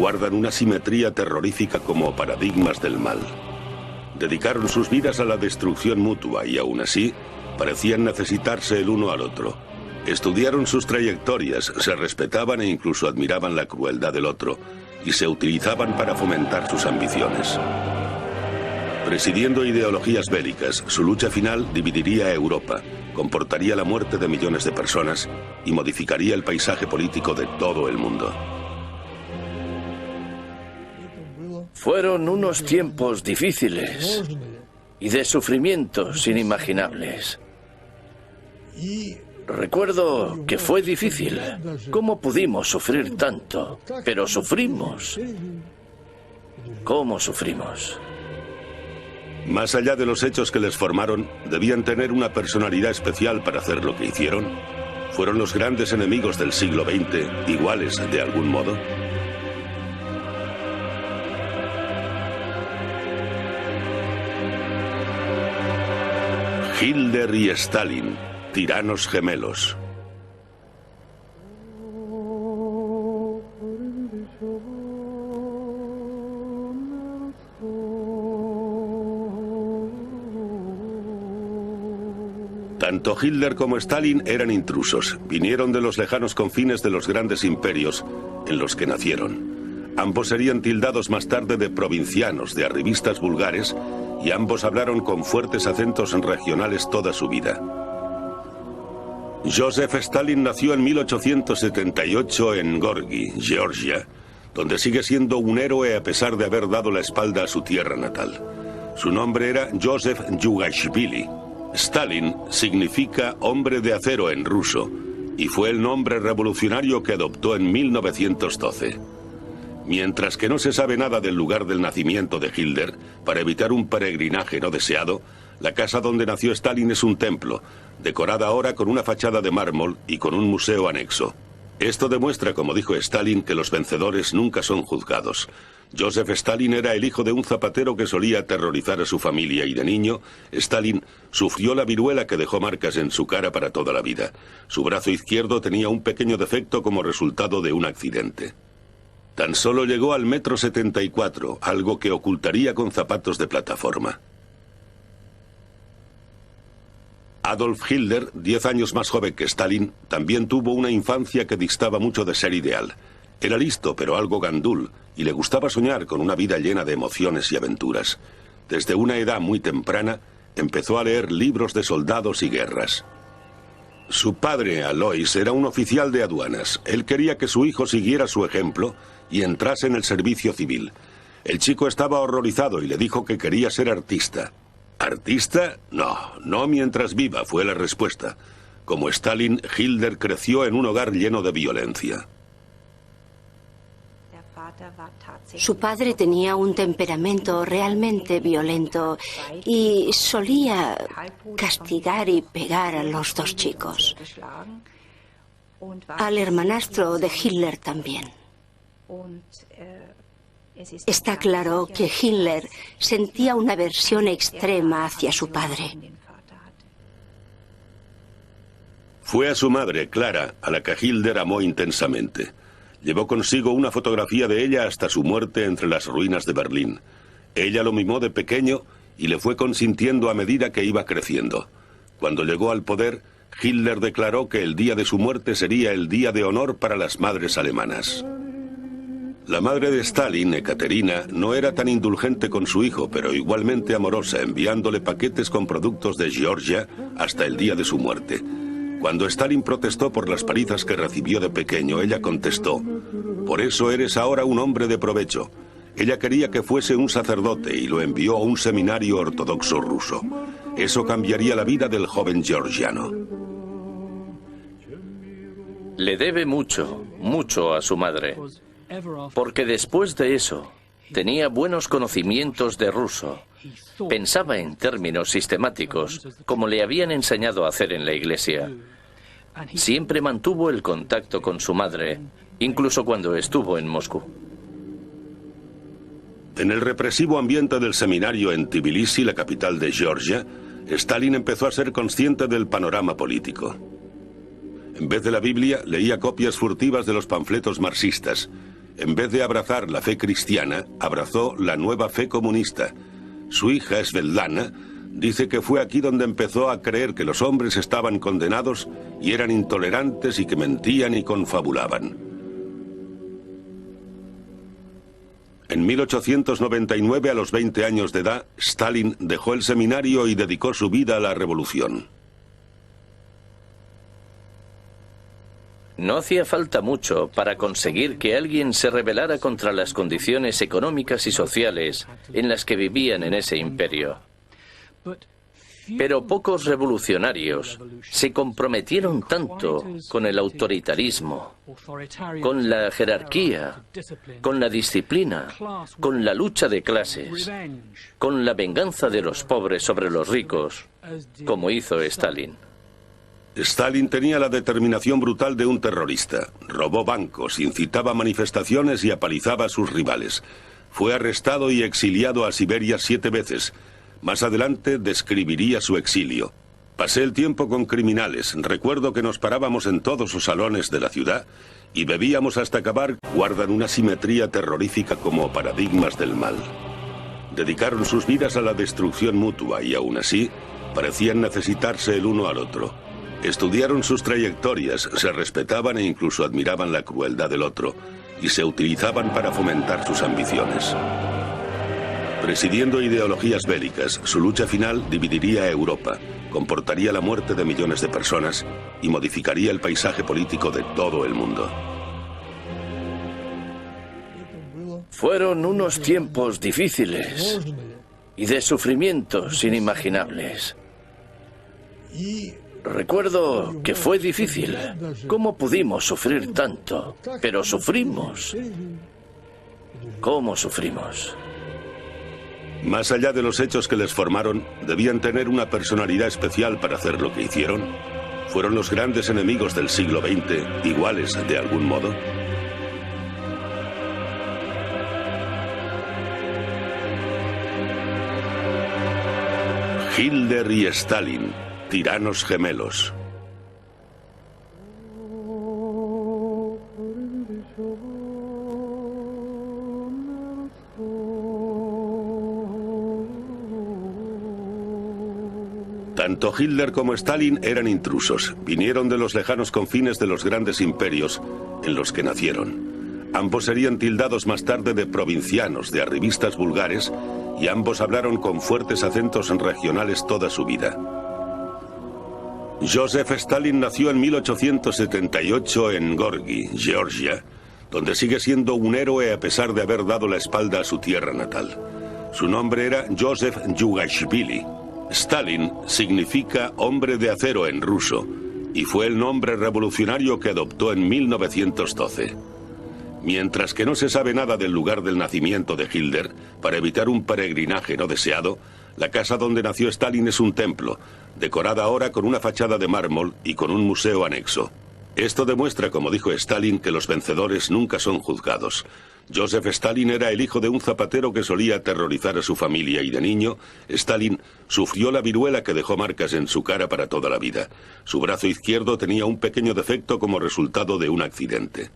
guardan una simetría terrorífica como paradigmas del mal. Dedicaron sus vidas a la destrucción mutua y aún así parecían necesitarse el uno al otro. Estudiaron sus trayectorias, se respetaban e incluso admiraban la crueldad del otro y se utilizaban para fomentar sus ambiciones. Presidiendo ideologías bélicas, su lucha final dividiría a Europa, comportaría la muerte de millones de personas y modificaría el paisaje político de todo el mundo. Fueron unos tiempos difíciles y de sufrimientos inimaginables. Recuerdo que fue difícil. ¿Cómo pudimos sufrir tanto? Pero sufrimos. ¿Cómo sufrimos? Más allá de los hechos que les formaron, debían tener una personalidad especial para hacer lo que hicieron. ¿Fueron los grandes enemigos del siglo XX iguales de algún modo? Hitler y Stalin, tiranos gemelos. Tanto Hitler como Stalin eran intrusos. Vinieron de los lejanos confines de los grandes imperios en los que nacieron. Ambos serían tildados más tarde de provincianos, de arribistas vulgares, y ambos hablaron con fuertes acentos regionales toda su vida. Joseph Stalin nació en 1878 en Gorky, Georgia, donde sigue siendo un héroe a pesar de haber dado la espalda a su tierra natal. Su nombre era Joseph Yugashvili. Stalin significa hombre de acero en ruso y fue el nombre revolucionario que adoptó en 1912. Mientras que no se sabe nada del lugar del nacimiento de Hitler, para evitar un peregrinaje no deseado, la casa donde nació Stalin es un templo, decorada ahora con una fachada de mármol y con un museo anexo. Esto demuestra, como dijo Stalin, que los vencedores nunca son juzgados. Joseph Stalin era el hijo de un zapatero que solía aterrorizar a su familia y de niño, Stalin sufrió la viruela que dejó marcas en su cara para toda la vida. Su brazo izquierdo tenía un pequeño defecto como resultado de un accidente. Tan solo llegó al 1,74 m, algo que ocultaría con zapatos de plataforma. Adolf Hitler, 10 años más joven que Stalin, también tuvo una infancia que distaba mucho de ser ideal. Era listo, pero algo gandul, y le gustaba soñar con una vida llena de emociones y aventuras. Desde una edad muy temprana, empezó a leer libros de soldados y guerras. Su padre, Alois, era un oficial de aduanas. Él quería que su hijo siguiera su ejemplo y entrase en el servicio civil. El chico estaba horrorizado y le dijo que quería ser artista. ¿Artista? No mientras viva, fue la respuesta. Como Stalin, Hitler creció en un hogar lleno de violencia. Su padre tenía un temperamento realmente violento y solía castigar y pegar a los dos chicos. Al hermanastro de Hitler también. Está claro que Hitler sentía una aversión extrema hacia su padre. Fue a su madre, Clara, a la que Hitler amó intensamente. Llevó consigo una fotografía de ella hasta su muerte entre las ruinas de Berlín. Ella lo mimó de pequeño y le fue consintiendo a medida que iba creciendo. Cuando llegó al poder, Hitler declaró que el día de su muerte sería el día de honor para las madres alemanas. La madre de Stalin, Ekaterina, no era tan indulgente con su hijo, pero igualmente amorosa, enviándole paquetes con productos de Georgia hasta el día de su muerte. Cuando Stalin protestó por las palizas que recibió de pequeño, ella contestó: «Por eso eres ahora un hombre de provecho». Ella quería que fuese un sacerdote y lo envió a un seminario ortodoxo ruso. Eso cambiaría la vida del joven georgiano. Le debe mucho, mucho a su madre, porque después de eso tenía buenos conocimientos de ruso. Pensaba en términos sistemáticos, como le habían enseñado a hacer en la iglesia. Siempre mantuvo el contacto con su madre, incluso cuando estuvo en Moscú. En el represivo ambiente del seminario en Tbilisi, la capital de Georgia, Stalin empezó a ser consciente del panorama político. En vez de la Biblia, leía copias furtivas de los panfletos marxistas. En vez de abrazar la fe cristiana, abrazó la nueva fe comunista. Su hija, Svetlana, dice que fue aquí donde empezó a creer que los hombres estaban condenados y eran intolerantes y que mentían y confabulaban. En 1899, a los 20 años de edad, Stalin dejó el seminario y dedicó su vida a la revolución. No hacía falta mucho para conseguir que alguien se rebelara contra las condiciones económicas y sociales en las que vivían en ese imperio. Pero pocos revolucionarios se comprometieron tanto con el autoritarismo, con la jerarquía, con la disciplina, con la lucha de clases, con la venganza de los pobres sobre los ricos, como hizo Stalin. Stalin tenía la determinación brutal de un terrorista. Robó bancos, incitaba manifestaciones y apalizaba a sus rivales. Fue arrestado y exiliado a Siberia 7 veces. Más adelante describiría su exilio. Pasé el tiempo con criminales. Recuerdo que nos parábamos en todos los salones de la ciudad y bebíamos hasta acabar. Guardan una simetría terrorífica como paradigmas del mal. Dedicaron sus vidas a la destrucción mutua y aún así parecían necesitarse el uno al otro. Estudiaron sus trayectorias, se respetaban e incluso admiraban la crueldad del otro, y se utilizaban para fomentar sus ambiciones. Presidiendo ideologías bélicas, su lucha final dividiría a Europa, comportaría la muerte de millones de personas y modificaría el paisaje político de todo el mundo. Fueron unos tiempos difíciles y de sufrimientos inimaginables. Recuerdo que fue difícil. ¿Cómo pudimos sufrir tanto? Pero sufrimos. ¿Cómo sufrimos? Más allá de los hechos que les formaron, debían tener una personalidad especial para hacer lo que hicieron. ¿Fueron los grandes enemigos del siglo XX iguales de algún modo? Hitler y Stalin, tiranos gemelos. Tanto Hitler como Stalin eran intrusos. Vinieron de los lejanos confines de los grandes imperios en los que nacieron. Ambos serían tildados más tarde de provincianos, de arribistas vulgares, y ambos hablaron con fuertes acentos regionales toda su vida. Joseph Stalin nació en 1878 en Gorky, Georgia, donde sigue siendo un héroe a pesar de haber dado la espalda a su tierra natal. Su nombre era Joseph Jugashvili. Stalin significa hombre de acero en ruso y fue el nombre revolucionario que adoptó en 1912. Mientras que no se sabe nada del lugar del nacimiento de Hitler, para evitar un peregrinaje no deseado, la casa donde nació Stalin es un templo, decorada ahora con una fachada de mármol y con un museo anexo. Esto demuestra, como dijo Stalin, que los vencedores nunca son juzgados. Joseph Stalin era el hijo de un zapatero que solía aterrorizar a su familia y de niño, Stalin sufrió la viruela que dejó marcas en su cara para toda la vida. Su brazo izquierdo tenía un pequeño defecto como resultado de un accidente.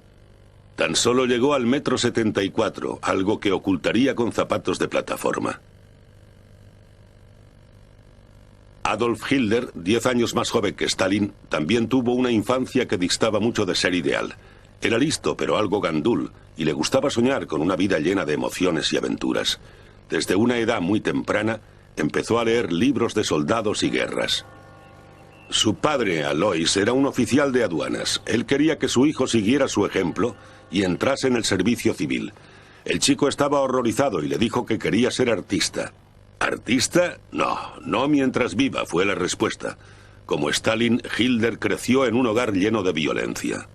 Tan solo llegó al 1,74 m, algo que ocultaría con zapatos de plataforma. Adolf Hitler, 10 años más joven que Stalin, también tuvo una infancia que distaba mucho de ser ideal. Era listo, pero algo gandul, y le gustaba soñar con una vida llena de emociones y aventuras. Desde una edad muy temprana, empezó a leer libros de soldados y guerras. Su padre, Alois, era un oficial de aduanas. Él quería que su hijo siguiera su ejemplo y entrase en el servicio civil. El chico estaba horrorizado y le dijo que quería ser artista. ¿Artista? No mientras viva, fue la respuesta. Como Stalin, Hitler creció en un hogar lleno de violencia.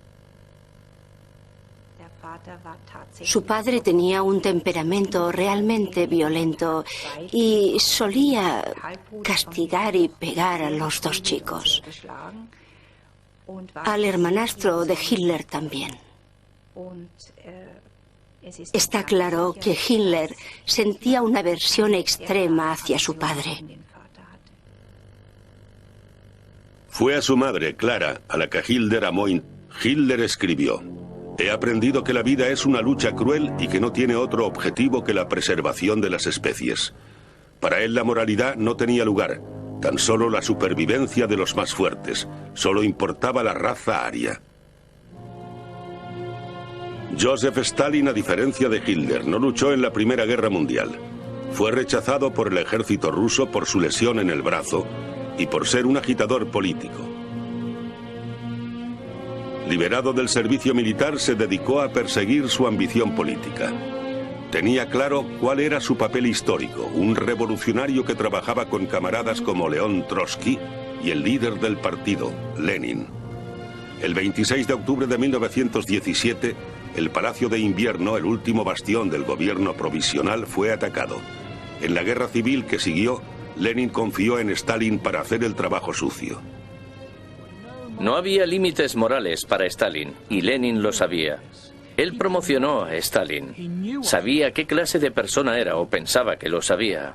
Su padre tenía un temperamento realmente violento y solía castigar y pegar a los dos chicos. Al hermanastro de Hitler también. Está claro que Hitler sentía una aversión extrema hacia su padre. Fue a su madre, Clara, a la que Hitler amó. Hitler escribió: He aprendido que la vida es una lucha cruel y que no tiene otro objetivo que la preservación de las especies. Para él la moralidad no tenía lugar, tan solo la supervivencia de los más fuertes. Solo importaba la raza aria. Joseph Stalin, a diferencia de Hitler, no luchó en la Primera Guerra Mundial. Fue rechazado por el ejército ruso por su lesión en el brazo y por ser un agitador político. Liberado del servicio militar, se dedicó a perseguir su ambición política. Tenía claro cuál era su papel histórico, un revolucionario que trabajaba con camaradas como León Trotsky y el líder del partido, Lenin. El 26 de octubre de 1917, el Palacio de Invierno, el último bastión del gobierno provisional, fue atacado. En la guerra civil que siguió, Lenin confió en Stalin para hacer el trabajo sucio. No había límites morales para Stalin, y Lenin lo sabía. Él promocionó a Stalin. Sabía qué clase de persona era, o pensaba que lo sabía.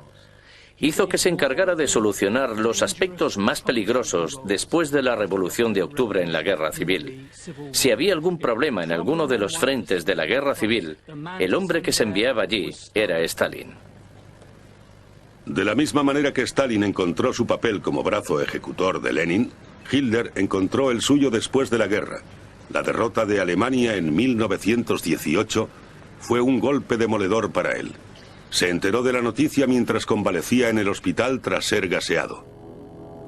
Hizo que se encargara de solucionar los aspectos más peligrosos después de la Revolución de Octubre en la Guerra Civil. Si había algún problema en alguno de los frentes de la Guerra Civil, el hombre que se enviaba allí era Stalin. De la misma manera que Stalin encontró su papel como brazo ejecutor de Lenin, Hitler encontró el suyo después de la guerra. La derrota de Alemania en 1918 fue un golpe demoledor para él. Se enteró de la noticia mientras convalecía en el hospital tras ser gaseado.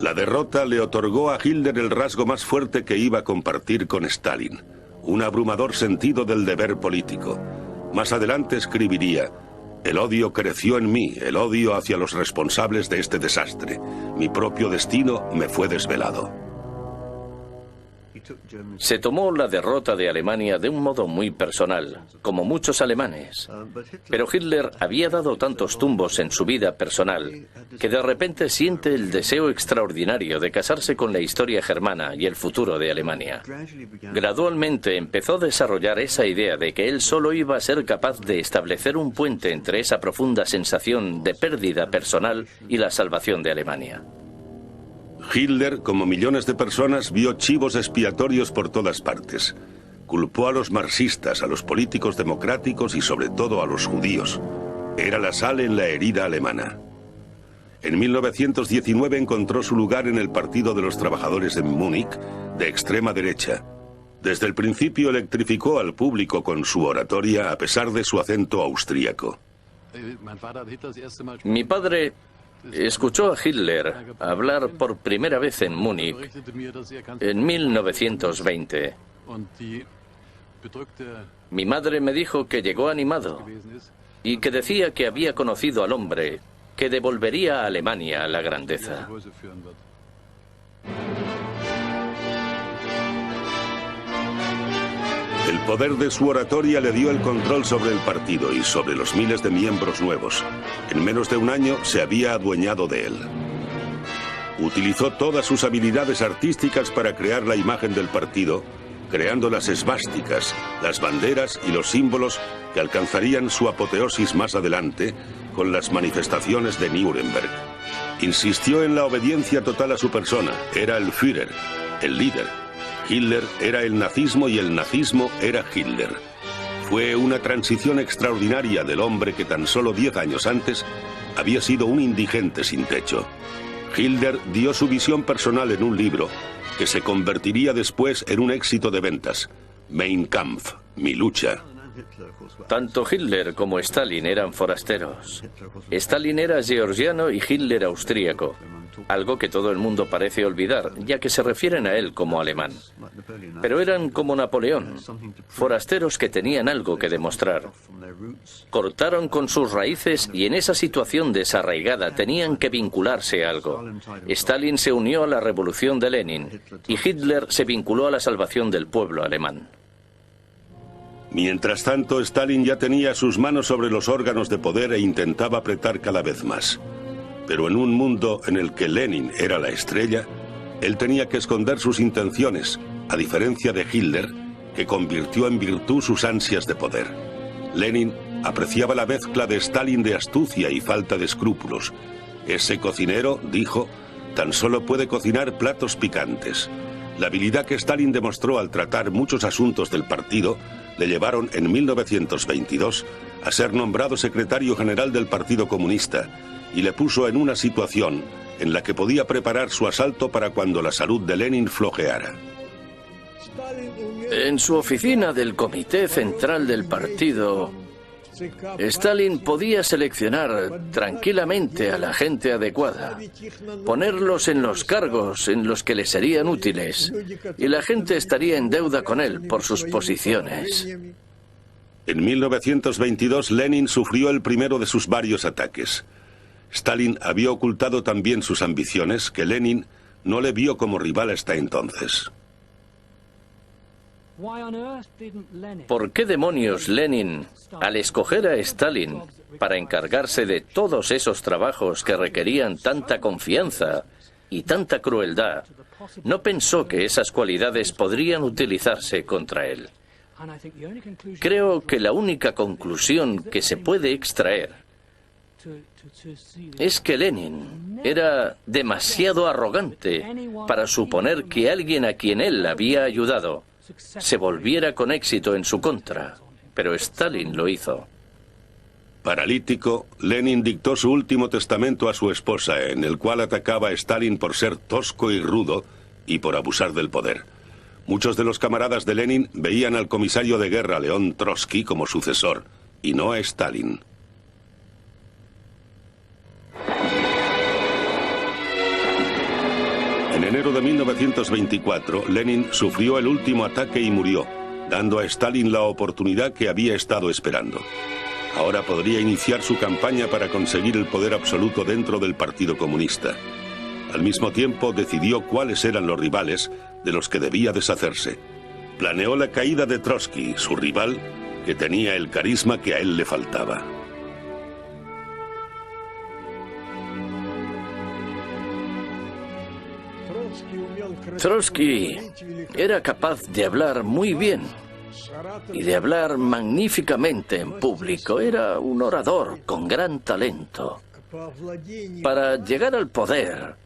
La derrota le otorgó a Hitler el rasgo más fuerte que iba a compartir con Stalin, un abrumador sentido del deber político. Más adelante escribiría: el odio creció en mí, el odio hacia los responsables de este desastre. Mi propio destino me fue desvelado. Se tomó la derrota de Alemania de un modo muy personal, como muchos alemanes. Pero Hitler había dado tantos tumbos en su vida personal que de repente siente el deseo extraordinario de casarse con la historia germana y el futuro de Alemania. Gradualmente empezó a desarrollar esa idea de que él solo iba a ser capaz de establecer un puente entre esa profunda sensación de pérdida personal y la salvación de Alemania. Hitler, como millones de personas, vio chivos expiatorios por todas partes. Culpó a los marxistas, a los políticos democráticos y sobre todo a los judíos. Era la sal en la herida alemana. En 1919 encontró su lugar en el Partido de los Trabajadores de Múnich, de extrema derecha. Desde el principio electrificó al público con su oratoria a pesar de su acento austríaco. Mi padre escuchó a Hitler hablar por primera vez en Múnich en 1920. Mi madre me dijo que llegó animado y que decía que había conocido al hombre que devolvería a Alemania la grandeza. El poder de su oratoria le dio el control sobre el partido y sobre los miles de miembros nuevos. En menos de un año se había adueñado de él. Utilizó todas sus habilidades artísticas para crear la imagen del partido, creando las esvásticas, las banderas y los símbolos que alcanzarían su apoteosis más adelante con las manifestaciones de Nuremberg. Insistió en la obediencia total a su persona. Era el Führer, el líder. Hitler era el nazismo y el nazismo era Hitler. Fue una transición extraordinaria del hombre que tan solo 10 años antes había sido un indigente sin techo. Hitler dio su visión personal en un libro que se convertiría después en un éxito de ventas: Mein Kampf, mi lucha. Tanto Hitler como Stalin eran forasteros. Stalin era georgiano y Hitler austríaco, algo que todo el mundo parece olvidar, ya que se refieren a él como alemán. Pero eran como Napoleón, forasteros que tenían algo que demostrar. Cortaron con sus raíces y en esa situación desarraigada tenían que vincularse a algo. Stalin se unió a la revolución de Lenin y Hitler se vinculó a la salvación del pueblo alemán. Mientras tanto, Stalin ya tenía sus manos sobre los órganos de poder e intentaba apretar cada vez más. Pero en un mundo en el que Lenin era la estrella, él tenía que esconder sus intenciones, a diferencia de Hitler, que convirtió en virtud sus ansias de poder. Lenin apreciaba la mezcla de Stalin de astucia y falta de escrúpulos. Ese cocinero, dijo, tan solo puede cocinar platos picantes. La habilidad que Stalin demostró al tratar muchos asuntos del partido le llevaron en 1922 a ser nombrado secretario general del Partido Comunista y le puso en una situación en la que podía preparar su asalto para cuando la salud de Lenin flojeara. En su oficina del Comité Central del Partido, Stalin podía seleccionar tranquilamente a la gente adecuada, ponerlos en los cargos en los que le serían útiles, y la gente estaría en deuda con él por sus posiciones. En 1922, Lenin sufrió el primero de sus varios ataques. Stalin había ocultado también sus ambiciones, que Lenin no le vio como rival hasta entonces. ¿Por qué demonios Lenin, al escoger a Stalin para encargarse de todos esos trabajos que requerían tanta confianza y tanta crueldad, no pensó que esas cualidades podrían utilizarse contra él? Creo que la única conclusión que se puede extraer es que Lenin era demasiado arrogante para suponer que alguien a quien él había ayudado se volviera con éxito en su contra, pero Stalin lo hizo. Paralítico, Lenin dictó su último testamento a su esposa, en el cual atacaba a Stalin por ser tosco y rudo y por abusar del poder. Muchos de los camaradas de Lenin veían al comisario de guerra León Trotsky como sucesor, y no a Stalin. En enero de 1924, Lenin sufrió el último ataque y murió, dando a Stalin la oportunidad que había estado esperando. Ahora podría iniciar su campaña para conseguir el poder absoluto dentro del Partido Comunista. Al mismo tiempo, decidió cuáles eran los rivales de los que debía deshacerse. Planeó la caída de Trotsky, su rival, que tenía el carisma que a él le faltaba. Trotsky era capaz de hablar muy bien y de hablar magníficamente en público. Era un orador con gran talento. Para llegar al poder,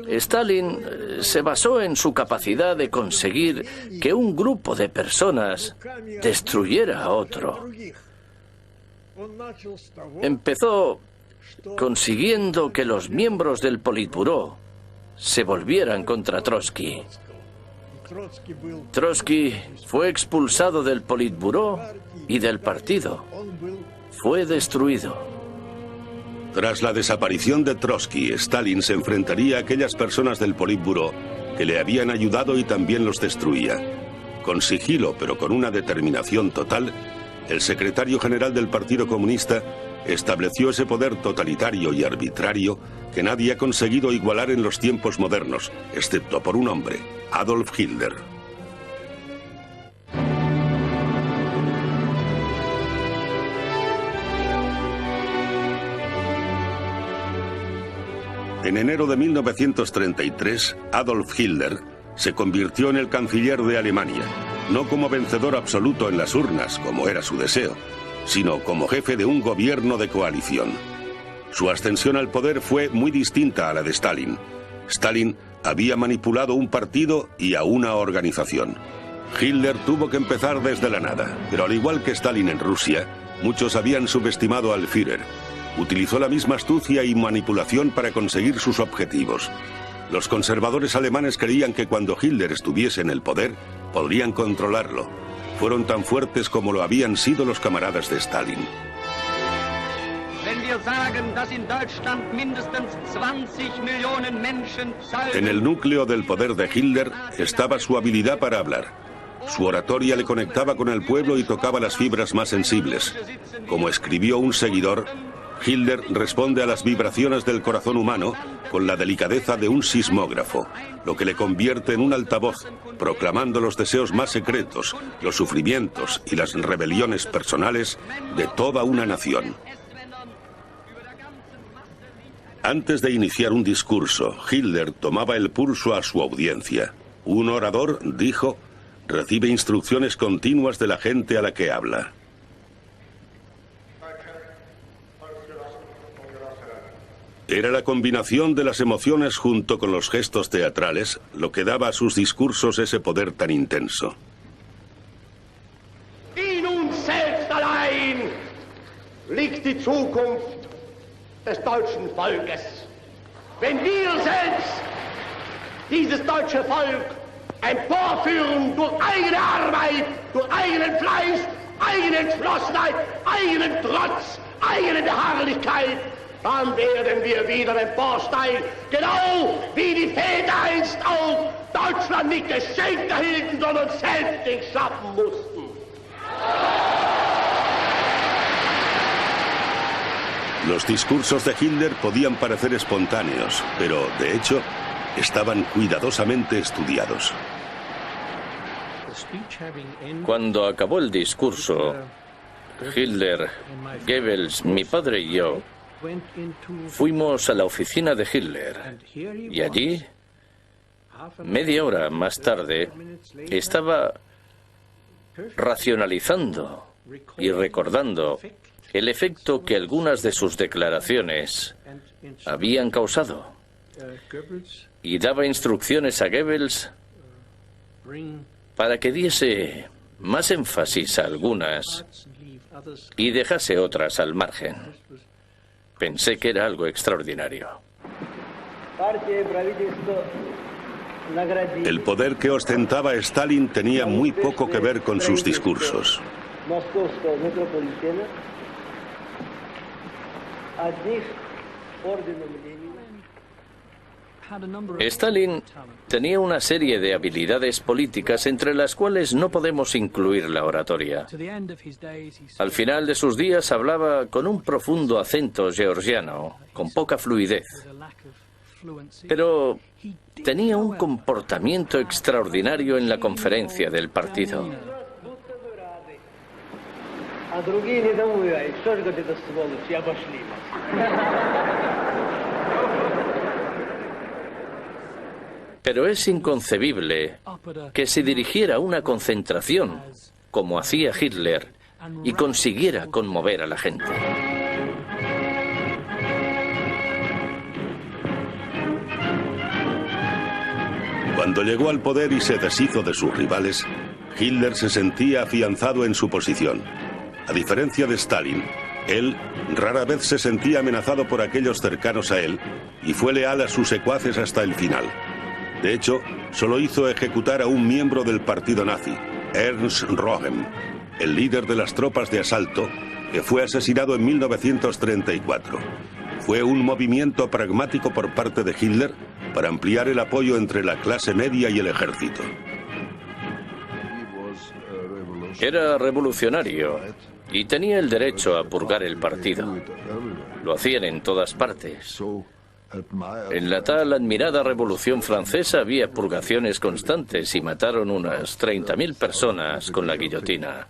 Stalin se basó en su capacidad de conseguir que un grupo de personas destruyera a otro. Empezó consiguiendo que los miembros del Politburó se volvieran contra Trotsky. Trotsky fue expulsado del Politburó y del partido. Fue destruido. Tras la desaparición de Trotsky, Stalin se enfrentaría a aquellas personas del Politburó que le habían ayudado y también los destruía. Con sigilo, pero con una determinación total, el secretario general del Partido Comunista estableció ese poder totalitario y arbitrario que nadie ha conseguido igualar en los tiempos modernos, excepto por un hombre, Adolf Hitler. En enero de 1933, Adolf Hitler se convirtió en el canciller de Alemania, no como vencedor absoluto en las urnas, como era su deseo, sino como jefe de un gobierno de coalición. Su ascensión al poder fue muy distinta a la de Stalin. Stalin había manipulado un partido y a una organización. Hitler tuvo que empezar desde la nada, pero al igual que Stalin en Rusia, muchos habían subestimado al Führer. Utilizó la misma astucia y manipulación para conseguir sus objetivos. Los conservadores alemanes creían que cuando Hitler estuviese en el poder, podrían controlarlo. Fueron tan fuertes como lo habían sido los camaradas de Stalin. En el núcleo del poder de Hitler estaba su habilidad para hablar. Su oratoria le conectaba con el pueblo y tocaba las fibras más sensibles. Como escribió un seguidor, Hitler responde a las vibraciones del corazón humano con la delicadeza de un sismógrafo, lo que le convierte en un altavoz, proclamando los deseos más secretos, los sufrimientos y las rebeliones personales de toda una nación. Antes de iniciar un discurso, Hitler tomaba el pulso a su audiencia. Un orador, dijo, recibe instrucciones continuas de la gente a la que habla. Era la combinación de las emociones junto con los gestos teatrales lo que daba a sus discursos ese poder tan intenso. liegt die Zukunft des deutschen Volkes. Wenn wir selbst dieses deutsche Volk emporführen durch eigene Arbeit, durch eigenen Fleiß, eigene Entschlossenheit, eigenen Trotz, eigene Beharrlichkeit, dann werden wir wieder emporsteigen, genau wie die Väter einst auch Deutschland nicht geschenkt erhielten, sondern selbst schaffen mussten. Los discursos de Hitler podían parecer espontáneos, pero, de hecho, estaban cuidadosamente estudiados. Cuando acabó el discurso, Hitler, Goebbels, mi padre y yo fuimos a la oficina de Hitler y allí, media hora más tarde, estaba racionalizando y recordando el efecto que algunas de sus declaraciones habían causado y daba instrucciones a Goebbels para que diese más énfasis a algunas y dejase otras al margen. Pensé que era algo extraordinario. El poder que ostentaba Stalin tenía muy poco que ver con sus discursos. Stalin tenía una serie de habilidades políticas entre las cuales no podemos incluir la oratoria. Al final de sus días hablaba con un profundo acento georgiano, con poca fluidez. Pero tenía un comportamiento extraordinario en la conferencia del partido. Pero es inconcebible que se dirigiera a una concentración, como hacía Hitler, y consiguiera conmover a la gente. Cuando llegó al poder y se deshizo de sus rivales, Hitler se sentía afianzado en su posición. A diferencia de Stalin, él rara vez se sentía amenazado por aquellos cercanos a él y fue leal a sus secuaces hasta el final. De hecho, solo hizo ejecutar a un miembro del partido nazi, Ernst Röhm, el líder de las tropas de asalto, que fue asesinado en 1934. Fue un movimiento pragmático por parte de Hitler para ampliar el apoyo entre la clase media y el ejército. Era revolucionario y tenía el derecho a purgar el partido. Lo hacían en todas partes. En la tal admirada Revolución Francesa había purgaciones constantes y mataron unas 30.000 personas con la guillotina.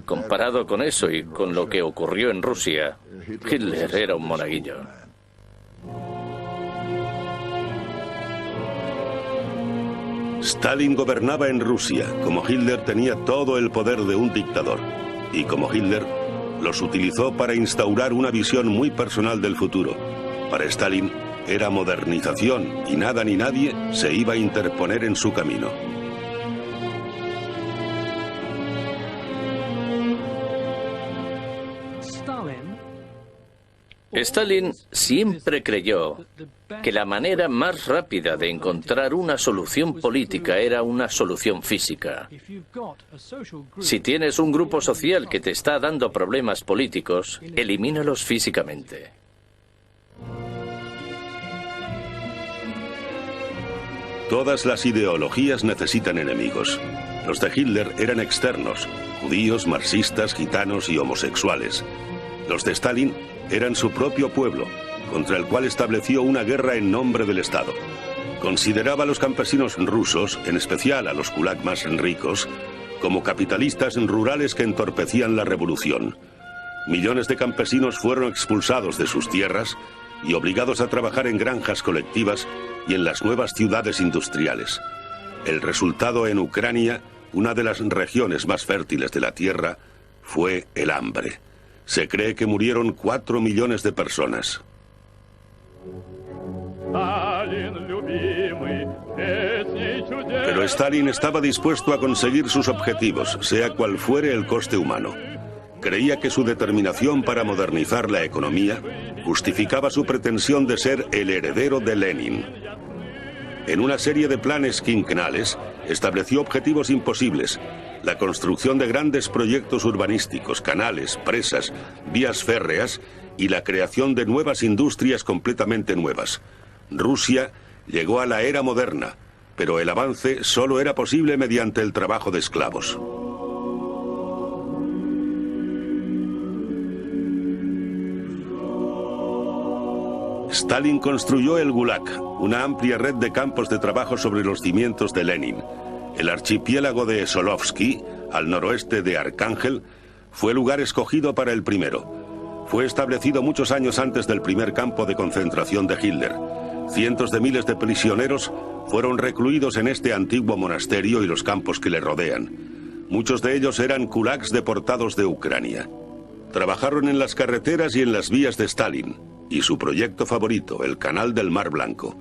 Comparado con eso y con lo que ocurrió en Rusia, Hitler era un monaguillo. Stalin gobernaba en Rusia, como Hitler tenía todo el poder de un dictador, y como Hitler los utilizó para instaurar una visión muy personal del futuro. Para Stalin era modernización y nada ni nadie se iba a interponer en su camino. Stalin siempre creyó que la manera más rápida de encontrar una solución política era una solución física. Si tienes un grupo social que te está dando problemas políticos, elimínalos físicamente. Todas las ideologías necesitan enemigos. Los de Hitler eran externos, judíos, marxistas, gitanos y homosexuales. Los de Stalin eran su propio pueblo, contra el cual estableció una guerra en nombre del Estado. Consideraba a los campesinos rusos, en especial a los kulak más ricos, como capitalistas rurales que entorpecían la revolución. Millones de campesinos fueron expulsados de sus tierras y obligados a trabajar en granjas colectivas y en las nuevas ciudades industriales. El resultado en Ucrania, una de las regiones más fértiles de la tierra, fue el hambre. Se cree que murieron 4 millones de personas. Pero Stalin estaba dispuesto a conseguir sus objetivos, sea cual fuere el coste humano. creía que su determinación para modernizar la economía justificaba su pretensión de ser el heredero de Lenin. En una serie de planes quinquenales, estableció objetivos imposibles: la construcción de grandes proyectos urbanísticos, canales, presas, vías férreas y la creación de nuevas industrias completamente nuevas. Rusia llegó a la era moderna, pero el avance solo era posible mediante el trabajo de esclavos. Stalin construyó el Gulag, una amplia red de campos de trabajo sobre los cimientos de Lenin. El archipiélago de Solovsky, al noroeste de Arcángel, fue lugar escogido para el primero. Fue establecido muchos años antes del primer campo de concentración de Hitler. Cientos de miles de prisioneros fueron recluidos en este antiguo monasterio y los campos que le rodean. Muchos de ellos eran kulaks deportados de Ucrania. Trabajaron en las carreteras y en las vías de Stalin, y su proyecto favorito, el Canal del Mar Blanco.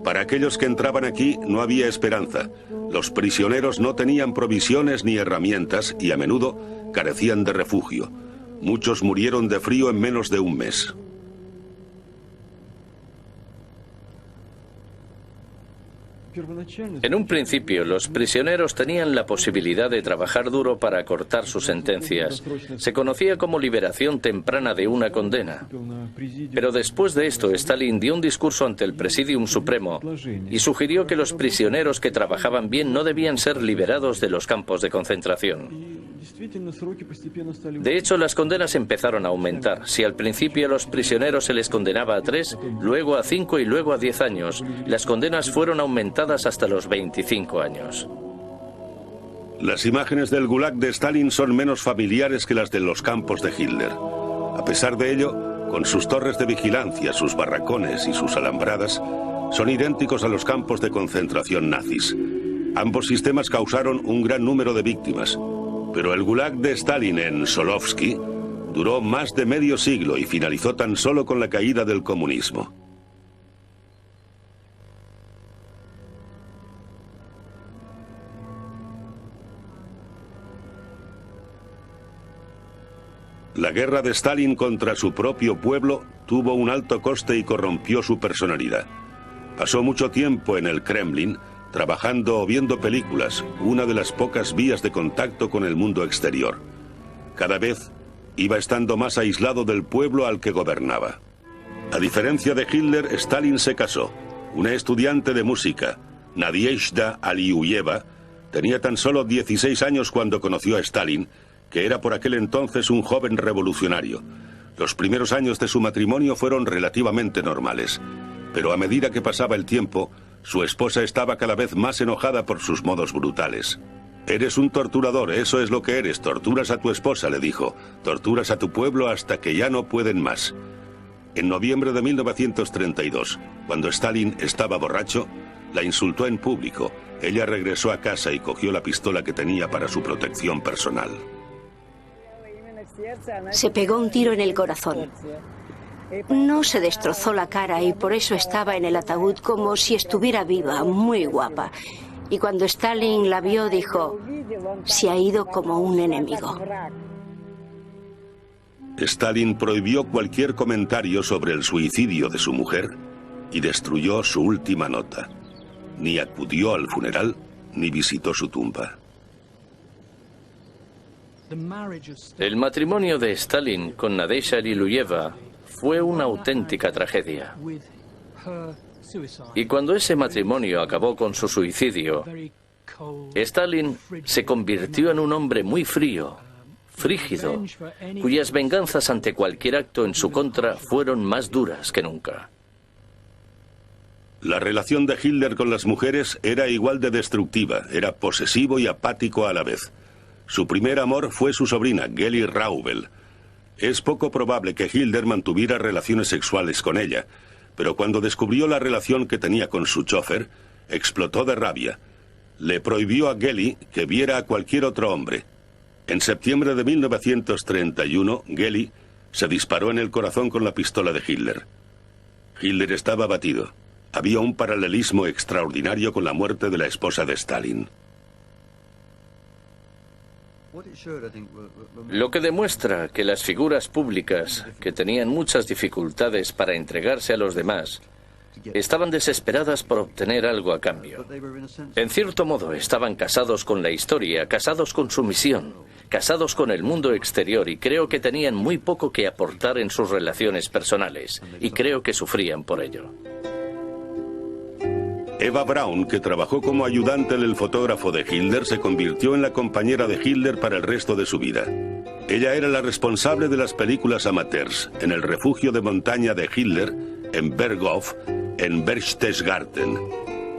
Para aquellos que entraban aquí no había esperanza. Los prisioneros no tenían provisiones ni herramientas y a menudo carecían de refugio. Muchos murieron de frío en menos de un mes. En un principio, los prisioneros tenían la posibilidad de trabajar duro para acortar sus sentencias. Se conocía como liberación temprana de una condena. Pero después de esto, Stalin dio un discurso ante el Presidium Supremo y sugirió que los prisioneros que trabajaban bien no debían ser liberados de los campos de concentración. De hecho, las condenas empezaron a aumentar. Si al principio a los prisioneros se les condenaba a 3, luego a 5 y luego a 10 años, las condenas fueron aumentadas hasta los 25 años. Las imágenes del Gulag de Stalin son menos familiares que las de los campos de Hitler. A pesar de ello, con sus torres de vigilancia, sus barracones y sus alambradas, son idénticos a los campos de concentración nazis. Ambos sistemas causaron un gran número de víctimas, pero el Gulag de Stalin en Solovsky duró más de medio siglo y finalizó tan solo con la caída del comunismo. La guerra de Stalin contra su propio pueblo tuvo un alto coste y corrompió su personalidad. Pasó mucho tiempo en el Kremlin, trabajando o viendo películas, una de las pocas vías de contacto con el mundo exterior. Cada vez iba estando más aislado del pueblo al que gobernaba. A diferencia de Hitler, Stalin se casó. Una estudiante de música, Nadiezhda Aliuyeva, tenía tan solo 16 años cuando conoció a Stalin, que era por aquel entonces un joven revolucionario. Los primeros años de su matrimonio fueron relativamente normales, pero a medida que pasaba el tiempo, su esposa estaba cada vez más enojada por sus modos brutales. «Eres un torturador, eso es lo que eres, torturas a tu esposa», le dijo, «torturas a tu pueblo hasta que ya no pueden más». En noviembre de 1932, cuando Stalin estaba borracho, la insultó en público. Ella regresó a casa y cogió la pistola que tenía para su protección personal. Se pegó un tiro en el corazón. No se destrozó la cara y por eso estaba en el ataúd como si estuviera viva, muy guapa. Y cuando Stalin la vio dijo, se ha ido como un enemigo. Stalin prohibió cualquier comentario sobre el suicidio de su mujer y destruyó su última nota. Ni acudió al funeral ni visitó su tumba. El matrimonio de Stalin con Nadezhda Aliuyeva fue una auténtica tragedia. Y cuando ese matrimonio acabó con su suicidio, Stalin se convirtió en un hombre muy frío, frígido, cuyas venganzas ante cualquier acto en su contra fueron más duras que nunca. La relación de Hitler con las mujeres era igual de destructiva, era posesivo y apático a la vez. Su primer amor fue su sobrina, Geli Raubel. Es poco probable que Hitler mantuviera relaciones sexuales con ella, pero cuando descubrió la relación que tenía con su chofer, explotó de rabia. Le prohibió a Geli que viera a cualquier otro hombre. En septiembre de 1931, Geli se disparó en el corazón con la pistola de Hitler. Hitler estaba abatido. Había un paralelismo extraordinario con la muerte de la esposa de Stalin. Lo que demuestra que las figuras públicas, que tenían muchas dificultades para entregarse a los demás, estaban desesperadas por obtener algo a cambio. En cierto modo, estaban casados con la historia, casados con su misión, casados con el mundo exterior, y creo que tenían muy poco que aportar en sus relaciones personales, y creo que sufrían por ello. Eva Braun, que trabajó como ayudante del fotógrafo de Hitler, se convirtió en la compañera de Hitler para el resto de su vida. Ella era la responsable de las películas amateurs en el refugio de montaña de Hitler, en Berghof, en Berchtesgaden.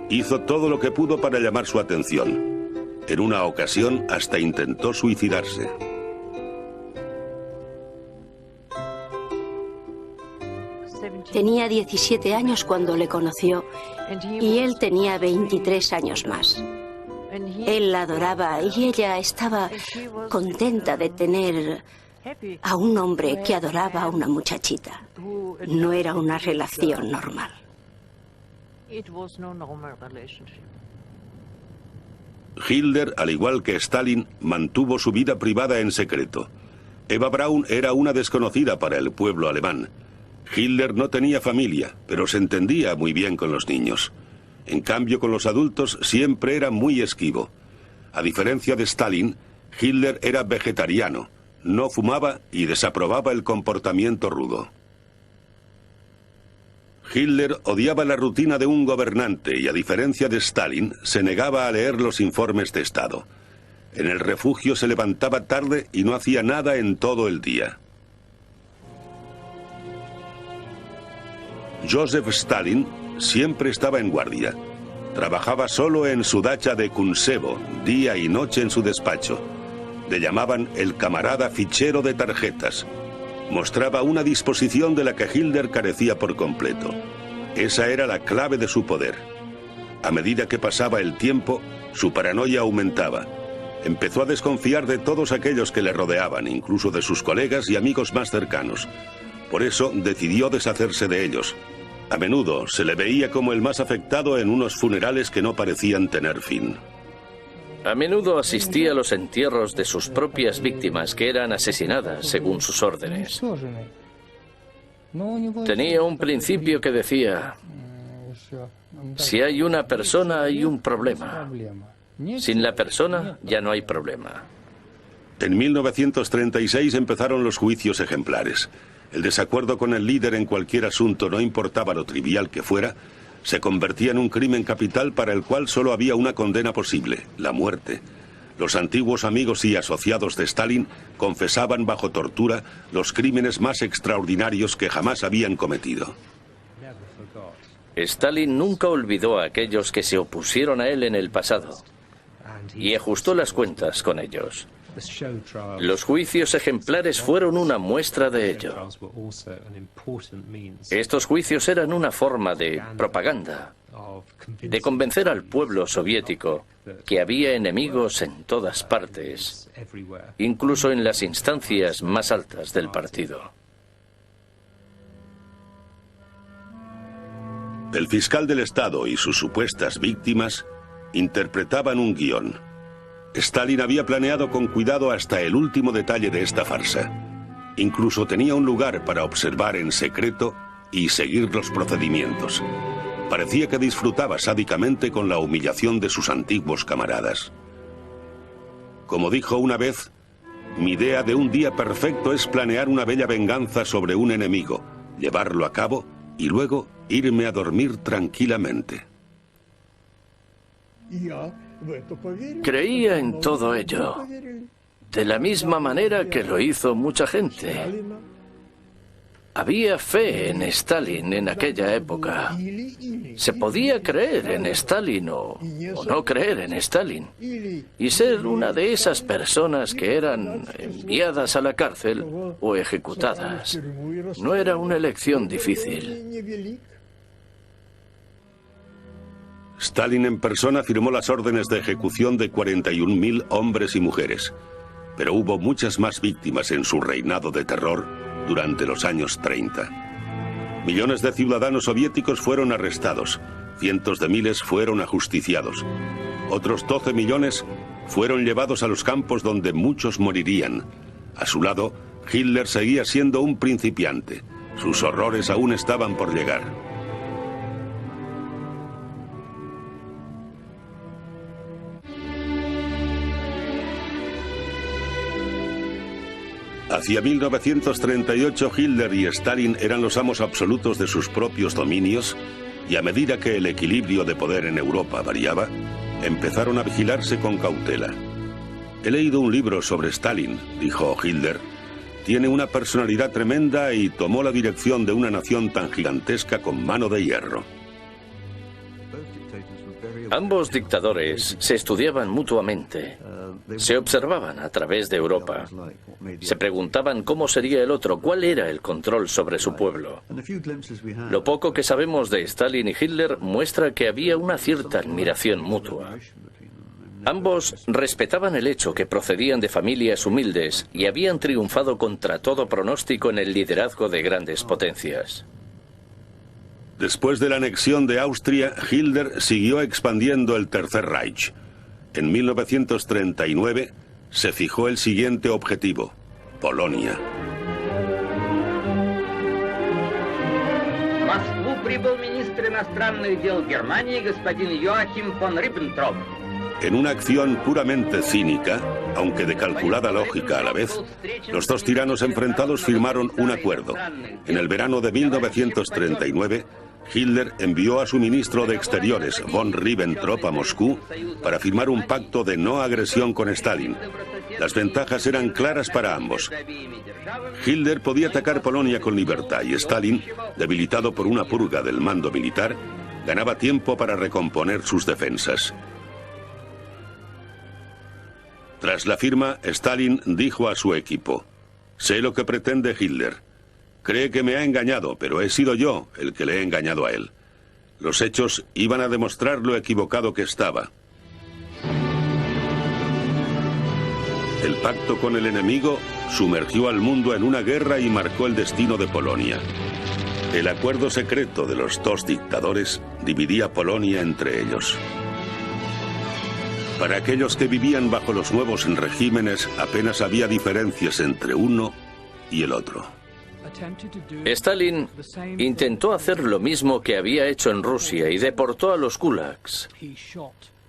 Hizo todo lo que pudo para llamar su atención. En una ocasión hasta intentó suicidarse. Tenía 17 años cuando le conoció y él tenía 23 años más. Él la adoraba y ella estaba contenta de tener a un hombre que adoraba a una muchachita. No era una relación normal. Hitler, al igual que Stalin, mantuvo su vida privada en secreto. Eva Braun era una desconocida para el pueblo alemán. Hitler no tenía familia, pero se entendía muy bien con los niños. En cambio, con los adultos siempre era muy esquivo. A diferencia de Stalin, Hitler era vegetariano, no fumaba y desaprobaba el comportamiento rudo. Hitler odiaba la rutina de un gobernante y, a diferencia de Stalin, se negaba a leer los informes de Estado. En el refugio se levantaba tarde y no hacía nada en todo el día. Joseph Stalin siempre estaba en guardia. Trabajaba solo en su dacha de Kunsevo, día y noche en su despacho. Le llamaban el camarada fichero de tarjetas. Mostraba una disposición de la que Hitler carecía por completo. Esa era la clave de su poder. A medida que pasaba el tiempo, su paranoia aumentaba. Empezó a desconfiar de todos aquellos que le rodeaban, incluso de sus colegas y amigos más cercanos. Por eso decidió deshacerse de ellos. A menudo se le veía como el más afectado en unos funerales que no parecían tener fin. A menudo asistía a los entierros de sus propias víctimas que eran asesinadas según sus órdenes. Tenía un principio que decía: si hay una persona, hay un problema. Sin la persona, ya no hay problema. En 1936 empezaron los juicios ejemplares. El desacuerdo con el líder en cualquier asunto, no importaba lo trivial que fuera, se convertía en un crimen capital para el cual solo había una condena posible: la muerte. Los antiguos amigos y asociados de Stalin confesaban bajo tortura los crímenes más extraordinarios que jamás habían cometido. Stalin nunca olvidó a aquellos que se opusieron a él en el pasado y ajustó las cuentas con ellos. Los juicios ejemplares fueron una muestra de ello. Estos juicios eran una forma de propaganda, de convencer al pueblo soviético que había enemigos en todas partes, incluso en las instancias más altas del partido. El fiscal del Estado y sus supuestas víctimas interpretaban un guión. Stalin había planeado con cuidado hasta el último detalle de esta farsa. Incluso tenía un lugar para observar en secreto y seguir los procedimientos. Parecía que disfrutaba sádicamente con la humillación de sus antiguos camaradas. Como dijo una vez, mi idea de un día perfecto es planear una bella venganza sobre un enemigo, llevarlo a cabo y luego irme a dormir tranquilamente. Creía en todo ello, de la misma manera que lo hizo mucha gente. Había fe en Stalin en aquella época. Se podía creer en Stalin o no creer en Stalin. Y ser una de esas personas que eran enviadas a la cárcel o ejecutadas no era una elección difícil. Stalin en persona firmó las órdenes de ejecución de 41.000 hombres y mujeres, pero hubo muchas más víctimas en su reinado de terror durante los años 30. Millones de ciudadanos soviéticos fueron arrestados, cientos de miles fueron ajusticiados, otros 12 millones fueron llevados a los campos donde muchos morirían. A su lado, Hitler seguía siendo un principiante. Sus horrores aún estaban por llegar. Hacia 1938 Hitler y Stalin eran los amos absolutos de sus propios dominios y a medida que el equilibrio de poder en Europa variaba, empezaron a vigilarse con cautela. He leído un libro sobre Stalin, dijo Hitler. Tiene una personalidad tremenda y tomó la dirección de una nación tan gigantesca con mano de hierro. Ambos dictadores se estudiaban mutuamente, se observaban a través de Europa, se preguntaban cómo sería el otro, cuál era el control sobre su pueblo. Lo poco que sabemos de Stalin y Hitler muestra que había una cierta admiración mutua. Ambos respetaban el hecho que procedían de familias humildes y habían triunfado contra todo pronóstico en el liderazgo de grandes potencias. Después de la anexión de Austria, Hitler siguió expandiendo el Tercer Reich. En 1939 se fijó el siguiente objetivo: Polonia. Москву прибыл министр иностранных дел Германии господин Joachim von Ribbentrop. En una acción puramente cínica, aunque de calculada lógica a la vez, los dos tiranos enfrentados firmaron un acuerdo. En el verano de 1939, Hitler envió a su ministro de Exteriores, von Ribbentrop, a Moscú para firmar un pacto de no agresión con Stalin. Las ventajas eran claras para ambos. Hitler podía atacar Polonia con libertad y Stalin, debilitado por una purga del mando militar, ganaba tiempo para recomponer sus defensas. Tras la firma, Stalin dijo a su equipo: «Sé lo que pretende Hitler. Cree que me ha engañado, pero he sido yo el que le he engañado a él. Los hechos iban a demostrar lo equivocado que estaba». El pacto con el enemigo sumergió al mundo en una guerra y marcó el destino de Polonia. El acuerdo secreto de los dos dictadores dividía Polonia entre ellos. Para aquellos que vivían bajo los nuevos regímenes, apenas había diferencias entre uno y el otro. Stalin intentó hacer lo mismo que había hecho en Rusia y deportó a los gulags.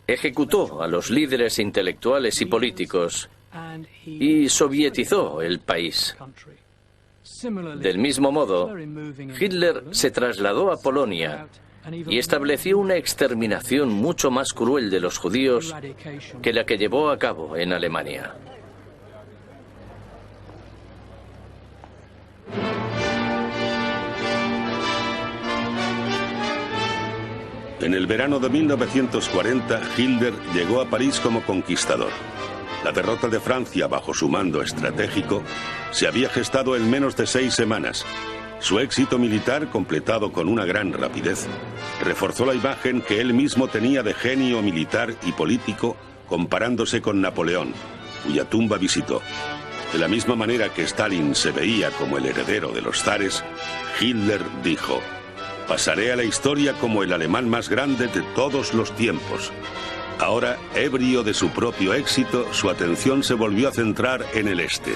Ejecutó a los líderes intelectuales y políticos y sovietizó el país. Del mismo modo, Hitler se trasladó a Polonia y estableció una exterminación mucho más cruel de los judíos que la que llevó a cabo en Alemania. En el verano de 1940, Hitler llegó a París como conquistador. La derrota de Francia bajo su mando estratégico se había gestado en menos de 6 semanas. Su éxito militar, completado con una gran rapidez, reforzó la imagen que él mismo tenía de genio militar y político comparándose con Napoleón, cuya tumba visitó. De la misma manera que Stalin se veía como el heredero de los zares, Hitler dijo: «Pasaré a la historia como el alemán más grande de todos los tiempos». Ahora, ebrio de su propio éxito, su atención se volvió a centrar en el este.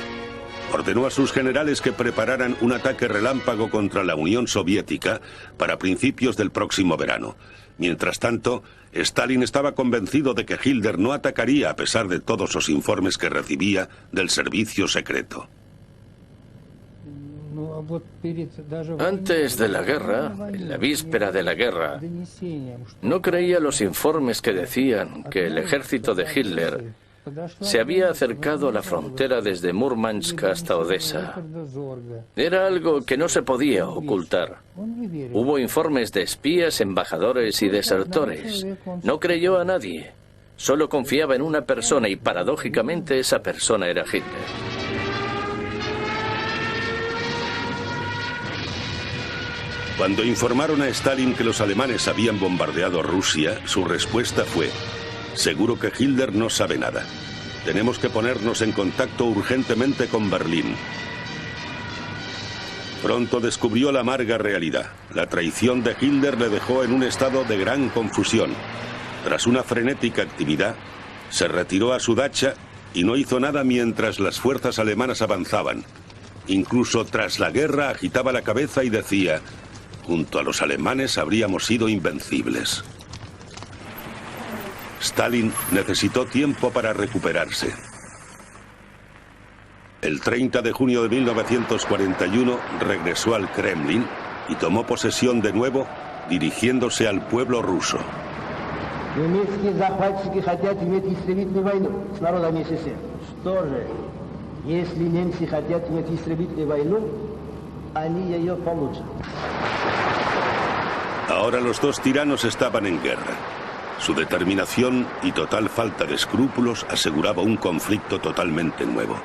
Ordenó a sus generales que prepararan un ataque relámpago contra la Unión Soviética para principios del próximo verano. Mientras tanto, Stalin estaba convencido de que Hitler no atacaría a pesar de todos los informes que recibía del servicio secreto. Antes de la guerra, en la víspera de la guerra, no creía los informes que decían que el ejército de Hitler se había acercado a la frontera desde Murmansk hasta Odessa. Era algo que no se podía ocultar. Hubo informes de espías, embajadores y desertores. No creyó a nadie. Solo confiaba en una persona y paradójicamente esa persona era Hitler. Cuando informaron a Stalin que los alemanes habían bombardeado Rusia, su respuesta fue: «Seguro que Hitler no sabe nada. Tenemos que ponernos en contacto urgentemente con Berlín». Pronto descubrió la amarga realidad. La traición de Hitler le dejó en un estado de gran confusión. Tras una frenética actividad, Se retiró a su dacha y no hizo nada mientras las fuerzas alemanas avanzaban. Incluso tras la guerra agitaba la cabeza y decía: junto a los alemanes habríamos sido invencibles. Stalin necesitó tiempo para recuperarse. El 30 de junio de 1941 regresó al Kremlin y tomó posesión de nuevo, dirigiéndose al pueblo ruso. Немецкие захватчики хотят иметь истребительную войну с народами СССР. Что же, если немцы хотят иметь истребительную войну, они ее получат. Ahora los dos tiranos estaban en guerra. Su determinación y total falta de escrúpulos aseguraba un conflicto totalmente nuevo.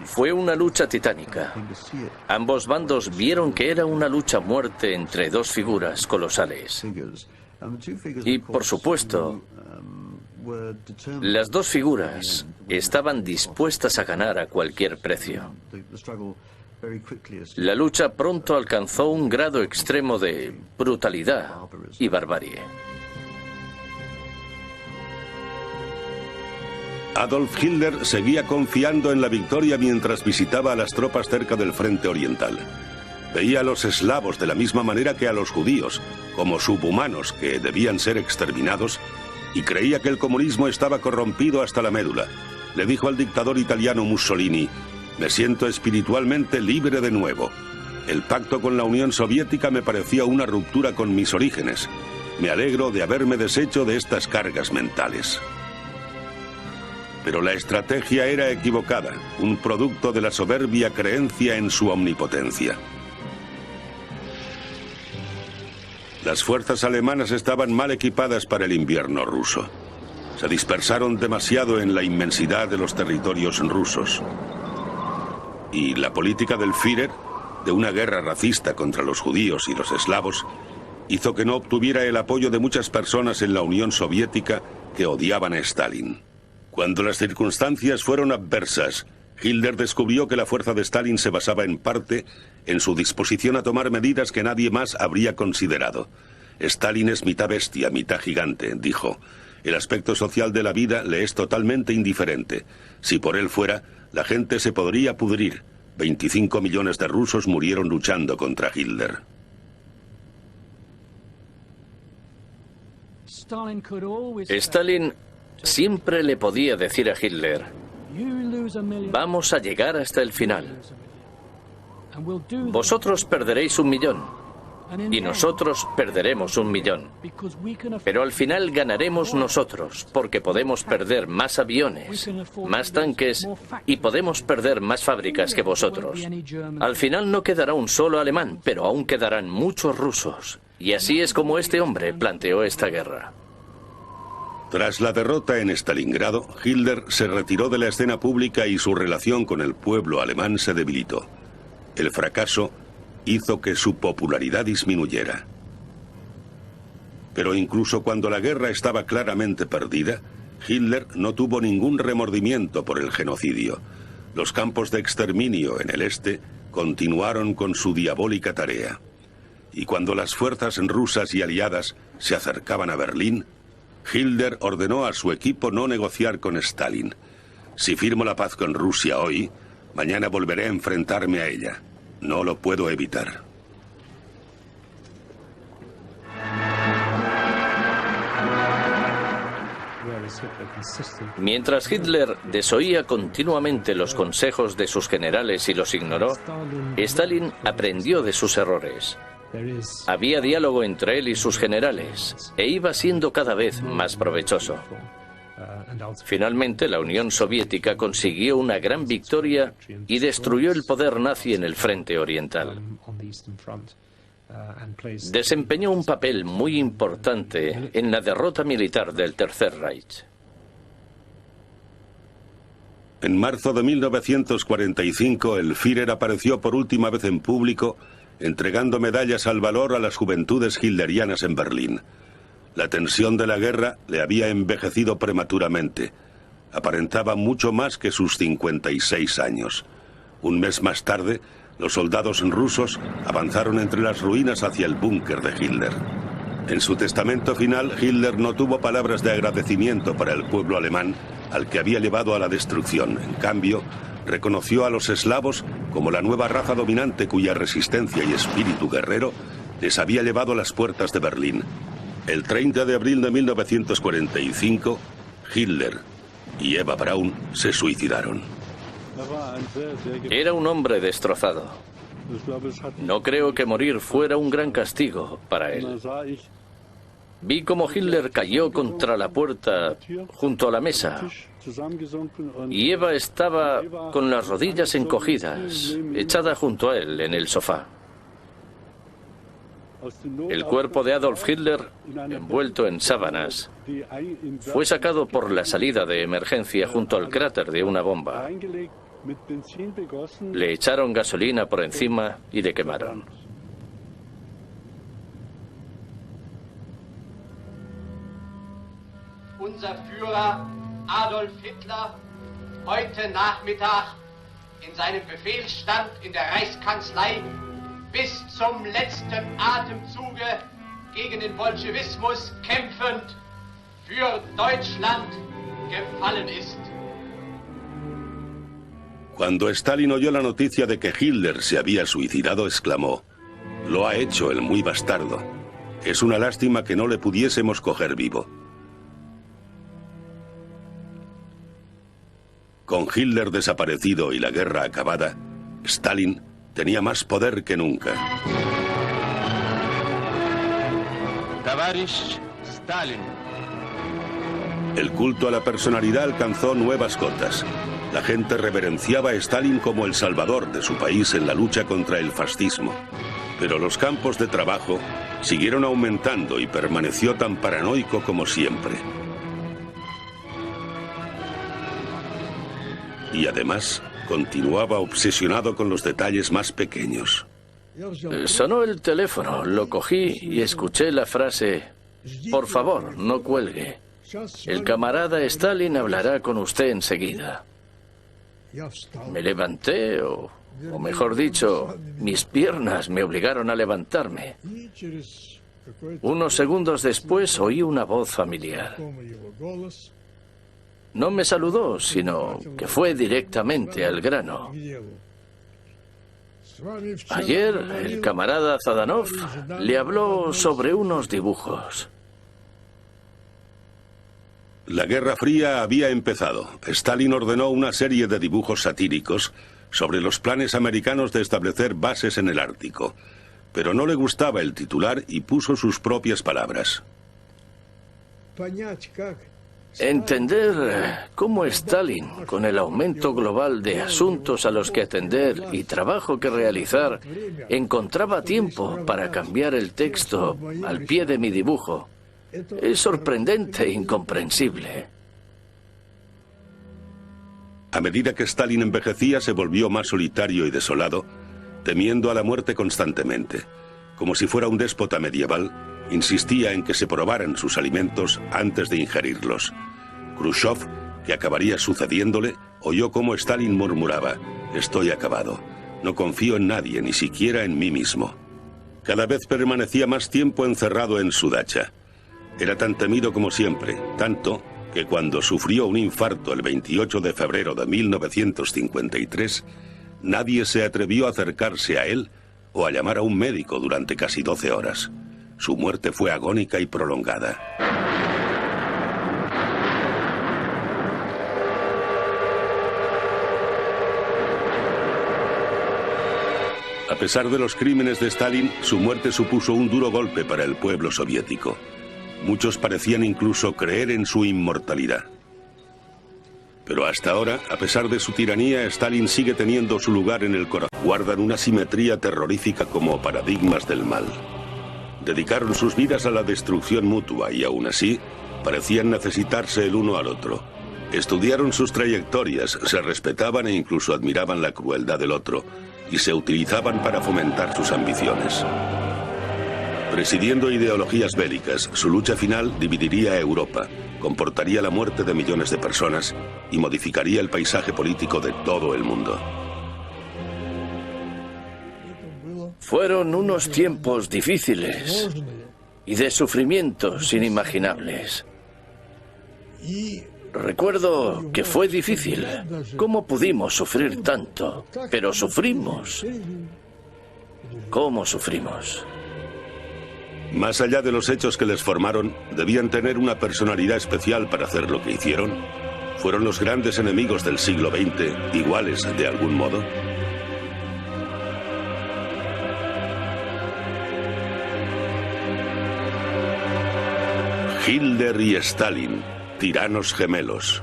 Fue una lucha titánica. Ambos bandos vieron que era una lucha a muerte entre dos figuras colosales. Y, por supuesto, las dos figuras estaban dispuestas a ganar a cualquier precio. La lucha pronto alcanzó un grado extremo de brutalidad y barbarie. Adolf Hitler seguía confiando en la victoria mientras visitaba a las tropas cerca del frente oriental. Veía a los eslavos de la misma manera que a los judíos, como subhumanos que debían ser exterminados, y creía que el comunismo estaba corrompido hasta la médula. Le dijo al dictador italiano Mussolini: me siento espiritualmente libre de nuevo. El pacto con la Unión Soviética me parecía una ruptura con mis orígenes. Me alegro de haberme deshecho de estas cargas mentales. Pero la estrategia era equivocada, un producto de la soberbia creencia en su omnipotencia. Las fuerzas alemanas estaban mal equipadas para el invierno ruso. Se dispersaron demasiado en la inmensidad de los territorios rusos. Y la política del Führer, de una guerra racista contra los judíos y los eslavos, hizo que no obtuviera el apoyo de muchas personas en la Unión Soviética que odiaban a Stalin. Cuando las circunstancias fueron adversas, Hitler descubrió que la fuerza de Stalin se basaba en parte en su disposición a tomar medidas que nadie más habría considerado. Stalin es mitad bestia, mitad gigante, dijo. El aspecto social de la vida le es totalmente indiferente. Si por él fuera, la gente se podría pudrir. 25 millones de rusos murieron luchando contra Hitler. Stalin siempre le podía decir a Hitler: vamos a llegar hasta el final. Vosotros perderéis 1 millón y nosotros perderemos 1 millón. Pero al final ganaremos nosotros, porque podemos perder más aviones, más tanques y podemos perder más fábricas que vosotros. Al final no quedará un solo alemán, pero aún quedarán muchos rusos. Y así es como este hombre planteó esta guerra. Tras la derrota en Stalingrado, Hitler se retiró de la escena pública y su relación con el pueblo alemán se debilitó. El fracaso hizo que su popularidad disminuyera. Pero incluso cuando la guerra estaba claramente perdida, Hitler no tuvo ningún remordimiento por el genocidio. Los campos de exterminio en el este continuaron con su diabólica tarea. Y cuando las fuerzas rusas y aliadas se acercaban a Berlín, Hitler ordenó a su equipo no negociar con Stalin. Si firmo la paz con Rusia hoy, mañana volveré a enfrentarme a ella. No lo puedo evitar. Mientras Hitler desoía continuamente los consejos de sus generales y los ignoró, Stalin aprendió de sus errores. Había diálogo entre él y sus generales, e iba siendo cada vez más provechoso. Finalmente, la Unión Soviética consiguió una gran victoria y destruyó el poder nazi en el frente oriental. Desempeñó un papel muy importante en la derrota militar del Tercer Reich. En marzo de 1945, el Führer apareció por última vez en público, entregando medallas al valor a las juventudes hitlerianas en Berlín. La tensión de la guerra le había envejecido prematuramente. Aparentaba mucho más que sus 56 años. Un mes más tarde, los soldados rusos avanzaron entre las ruinas hacia el búnker de Hitler. En su testamento final, Hitler no tuvo palabras de agradecimiento para el pueblo alemán al que había llevado a la destrucción. En cambio, reconoció a los eslavos como la nueva raza dominante cuya resistencia y espíritu guerrero les había llevado a las puertas de Berlín. El 30 de abril de 1945, Hitler y Eva Braun se suicidaron. Era un hombre destrozado. No creo que morir fuera un gran castigo para él. Vi cómo Hitler cayó contra la puerta junto a la mesa y Eva estaba con las rodillas encogidas, echada junto a él en el sofá. El cuerpo de Adolf Hitler, envuelto en sábanas, fue sacado por la salida de emergencia junto al cráter de una bomba. Le echaron gasolina por encima y le quemaron. Unser Führer Adolf Hitler heute Nachmittag in seinem Befehlsstand in der Reichskanzlei bis zum letzten Atemzuge gegen den Bolschewismus kämpfend für Deutschland gefallen ist. Cuando Stalin oyó la noticia de que Hitler se había suicidado, exclamó: «Lo ha hecho el muy bastardo. Es una lástima que no le pudiésemos coger vivo». Con Hitler desaparecido y la guerra acabada, Stalin tenía más poder que nunca. Товарищ Сталин. El culto a la personalidad alcanzó nuevas cotas. La gente reverenciaba a Stalin como el salvador de su país en la lucha contra el fascismo. Pero los campos de trabajo siguieron aumentando y permaneció tan paranoico como siempre. Y además, continuaba obsesionado con los detalles más pequeños. Sonó el teléfono, lo cogí y escuché la frase: «Por favor, no cuelgue. El camarada Stalin hablará con usted enseguida». Me levanté, o mejor dicho, mis piernas me obligaron a levantarme. Unos segundos después oí una voz familiar. No me saludó, sino que fue directamente al grano. Ayer el camarada Zhdanov le habló sobre unos dibujos. La Guerra Fría había empezado. Stalin ordenó una serie de dibujos satíricos sobre los planes americanos de establecer bases en el Ártico. Pero no le gustaba el titular y puso sus propias palabras. Entender cómo Stalin, con el aumento global de asuntos a los que atender y trabajo que realizar, encontraba tiempo para cambiar el texto al pie de mi dibujo, es sorprendente e incomprensible. A medida que Stalin envejecía, se volvió más solitario y desolado, temiendo a la muerte constantemente. Como si fuera un déspota medieval, insistía en que se probaran sus alimentos antes de ingerirlos. Khrushchev, que acabaría sucediéndole, oyó cómo Stalin murmuraba: «Estoy acabado. No confío en nadie, ni siquiera en mí mismo». Cada vez permanecía más tiempo encerrado en su dacha. Era tan temido como siempre, tanto que cuando sufrió un infarto el 28 de febrero de 1953, nadie se atrevió a acercarse a él o a llamar a un médico durante casi 12 horas. Su muerte fue agónica y prolongada. A pesar de los crímenes de Stalin, su muerte supuso un duro golpe para el pueblo soviético. Muchos parecían incluso creer en su inmortalidad. Pero hasta ahora, a pesar de su tiranía, Stalin sigue teniendo su lugar en el corazón. Guardan una simetría terrorífica como paradigmas del mal. Dedicaron sus vidas a la destrucción mutua y aún así parecían necesitarse el uno al otro. Estudiaron sus trayectorias, se respetaban e incluso admiraban la crueldad del otro y se utilizaban para fomentar sus ambiciones. Presidiendo ideologías bélicas, su lucha final dividiría a Europa, comportaría la muerte de millones de personas y modificaría el paisaje político de todo el mundo. Fueron unos tiempos difíciles. y de sufrimientos inimaginables. Recuerdo que fue difícil. ¿Cómo pudimos sufrir tanto? Pero sufrimos. ¿Cómo sufrimos? Más allá de los hechos que les formaron, debían tener una personalidad especial para hacer lo que hicieron. ¿Fueron los grandes enemigos del siglo XX iguales de algún modo? Hitler y Stalin, tiranos gemelos.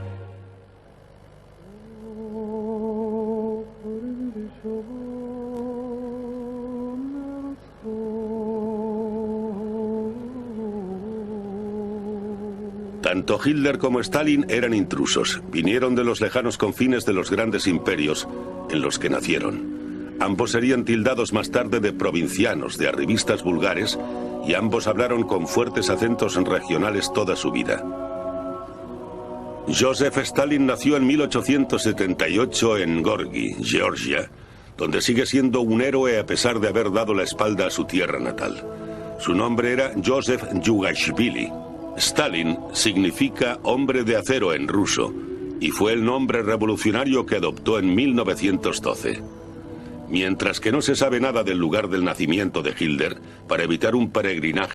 Tanto Hitler como Stalin eran intrusos. Vinieron de los lejanos confines de los grandes imperios en los que nacieron. Ambos serían tildados más tarde de provincianos, de arribistas vulgares, y ambos hablaron con fuertes acentos regionales toda su vida. Joseph Stalin nació en 1878 en Gorky, Georgia, donde sigue siendo un héroe a pesar de haber dado la espalda a su tierra natal. Su nombre era Joseph Jugashvili. Stalin significa hombre de acero en ruso y fue el nombre revolucionario que adoptó en 1912. Mientras que no se sabe nada del lugar del nacimiento de Hitler, para evitar un peregrinaje